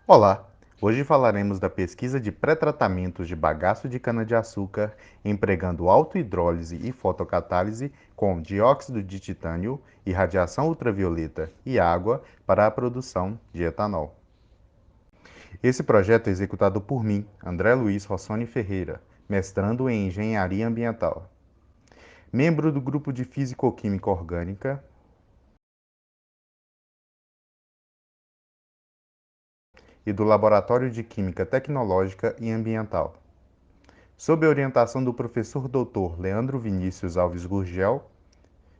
Olá! Hoje falaremos da pesquisa de pré-tratamentos de bagaço de cana-de-açúcar empregando autohidrólise e fotocatálise com dióxido de titânio, irradiação ultravioleta e água para a produção de etanol. Esse projeto é executado por mim, André Luiz Rossoni Ferreira, mestrando em Engenharia Ambiental, membro do Grupo de Físico-Química Orgânica e do Laboratório de Química Tecnológica e Ambiental. Sob a orientação do professor Dr. Leandro Vinícius Alves Gurgel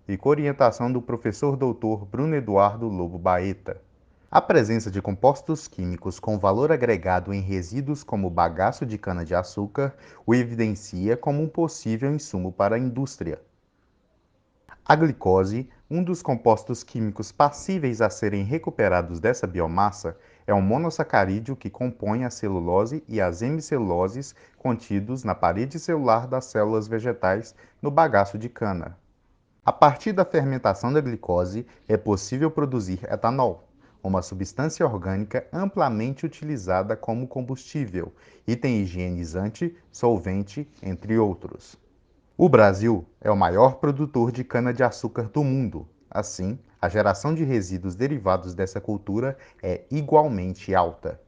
e com orientação do professor Dr. Bruno Eduardo Lobo Baeta. A presença de compostos químicos com valor agregado em resíduos como bagaço de cana-de-açúcar o evidencia como um possível insumo para a indústria. A glicose, um dos compostos químicos passíveis a serem recuperados dessa biomassa, é um monossacarídeo que compõe a celulose e as hemiceluloses contidos na parede celular das células vegetais no bagaço de cana. A partir da fermentação da glicose, é possível produzir etanol, uma substância orgânica amplamente utilizada como combustível, item higienizante, solvente, entre outros. O Brasil é o maior produtor de cana-de-açúcar do mundo. Assim, a geração de resíduos derivados dessa cultura é igualmente alta.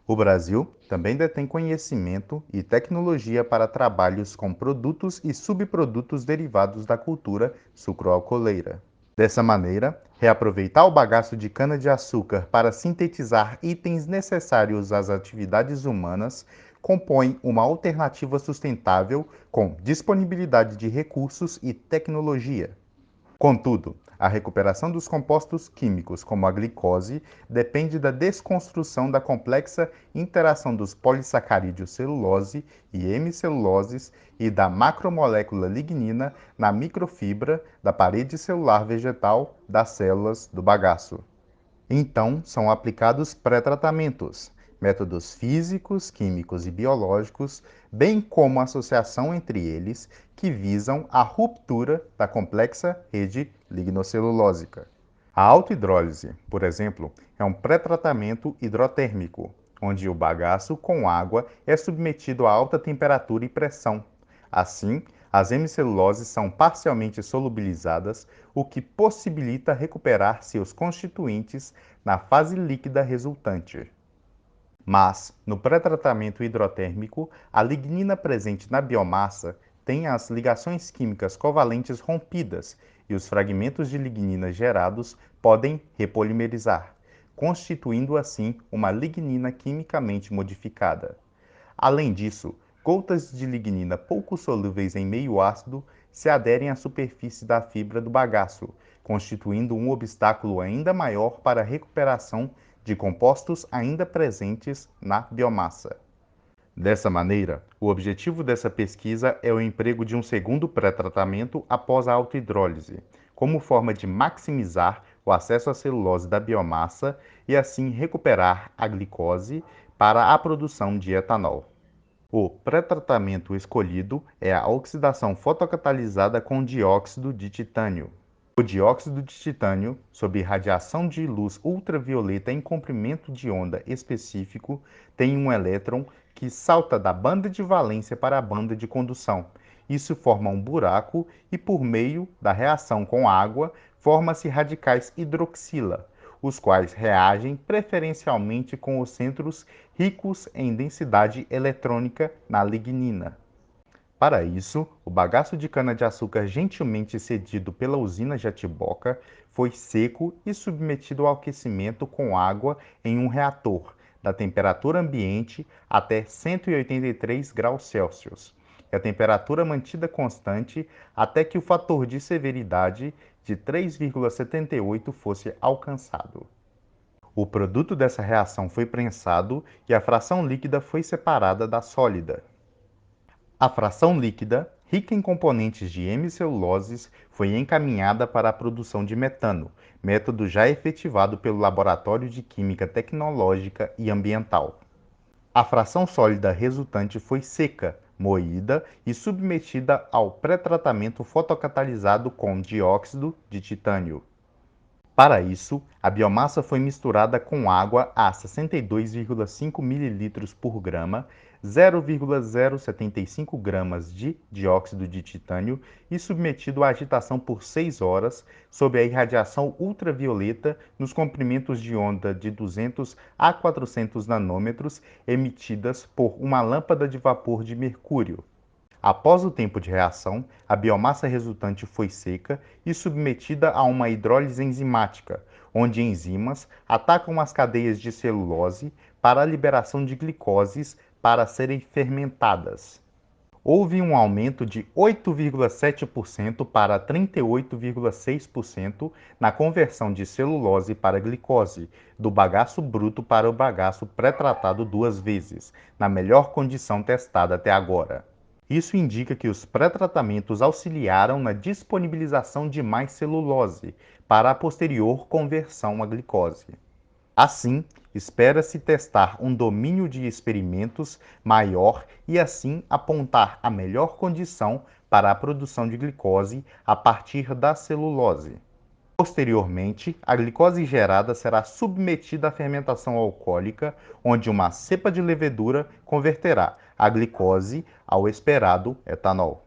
O Brasil também detém conhecimento e tecnologia para trabalhos com produtos e subprodutos derivados da cultura sucroalcooleira. Dessa maneira, reaproveitar o bagaço de cana-de-açúcar para sintetizar itens necessários às atividades humanas compõe uma alternativa sustentável com disponibilidade de recursos e tecnologia. Contudo, a recuperação dos compostos químicos, como a glicose, depende da desconstrução da complexa interação dos polissacarídeos celulose e hemiceluloses e da macromolécula lignina na microfibra da parede celular vegetal das células do bagaço. Então, são aplicados pré-tratamentos, métodos físicos, químicos e biológicos, bem como a associação entre eles, que visam a ruptura da complexa rede lignocelulósica. A autohidrólise, por exemplo, é um pré-tratamento hidrotérmico, onde o bagaço com água é submetido a alta temperatura e pressão. Assim, as hemiceluloses são parcialmente solubilizadas, o que possibilita recuperar seus constituintes na fase líquida resultante. Mas, no pré-tratamento hidrotérmico, a lignina presente na biomassa tem as ligações químicas covalentes rompidas e os fragmentos de lignina gerados podem repolimerizar, constituindo assim uma lignina quimicamente modificada. Além disso, gotas de lignina pouco solúveis em meio ácido se aderem à superfície da fibra do bagaço, constituindo um obstáculo ainda maior para a recuperação de compostos ainda presentes na biomassa. Dessa maneira, o objetivo dessa pesquisa é o emprego de um segundo pré-tratamento após a autohidrólise, como forma de maximizar o acesso à celulose da biomassa e assim recuperar a glicose para a produção de etanol. O pré-tratamento escolhido é a oxidação fotocatalisada com dióxido de titânio. O dióxido de titânio, sob radiação de luz ultravioleta em comprimento de onda específico, tem um elétron que salta da banda de valência para a banda de condução. Isso forma um buraco e, por meio da reação com água, forma-se radicais hidroxila, os quais reagem preferencialmente com os centros ricos em densidade eletrônica na lignina. Para isso, o bagaço de cana-de-açúcar gentilmente cedido pela usina Jatiboca foi seco e submetido ao aquecimento com água em um reator, da temperatura ambiente até 183 graus Celsius, e a temperatura mantida constante até que o fator de severidade de 3,78 fosse alcançado. O produto dessa reação foi prensado e a fração líquida foi separada da sólida. A fração líquida, rica em componentes de hemiceluloses, foi encaminhada para a produção de metano, método já efetivado pelo Laboratório de Química Tecnológica e Ambiental. A fração sólida resultante foi seca, moída e submetida ao pré-tratamento fotocatalisado com dióxido de titânio. Para isso, a biomassa foi misturada com água a 62,5 ml por grama, 0,075 gramas de dióxido de titânio e submetido à agitação por 6 horas sob a irradiação ultravioleta nos comprimentos de onda de 200 a 400 nanômetros emitidas por uma lâmpada de vapor de mercúrio. Após o tempo de reação, a biomassa resultante foi seca e submetida a uma hidrólise enzimática, onde enzimas atacam as cadeias de celulose para a liberação de glicoses para serem fermentadas. Houve um aumento de 8,7% para 38,6% na conversão de celulose para glicose, do bagaço bruto para o bagaço pré-tratado 2 vezes, na melhor condição testada até agora. Isso indica que os pré-tratamentos auxiliaram na disponibilização de mais celulose para a posterior conversão à glicose. Assim, espera-se testar um domínio de experimentos maior e assim apontar a melhor condição para a produção de glicose a partir da celulose. Posteriormente, a glicose gerada será submetida à fermentação alcoólica, onde uma cepa de levedura converterá a glicose ao esperado etanol.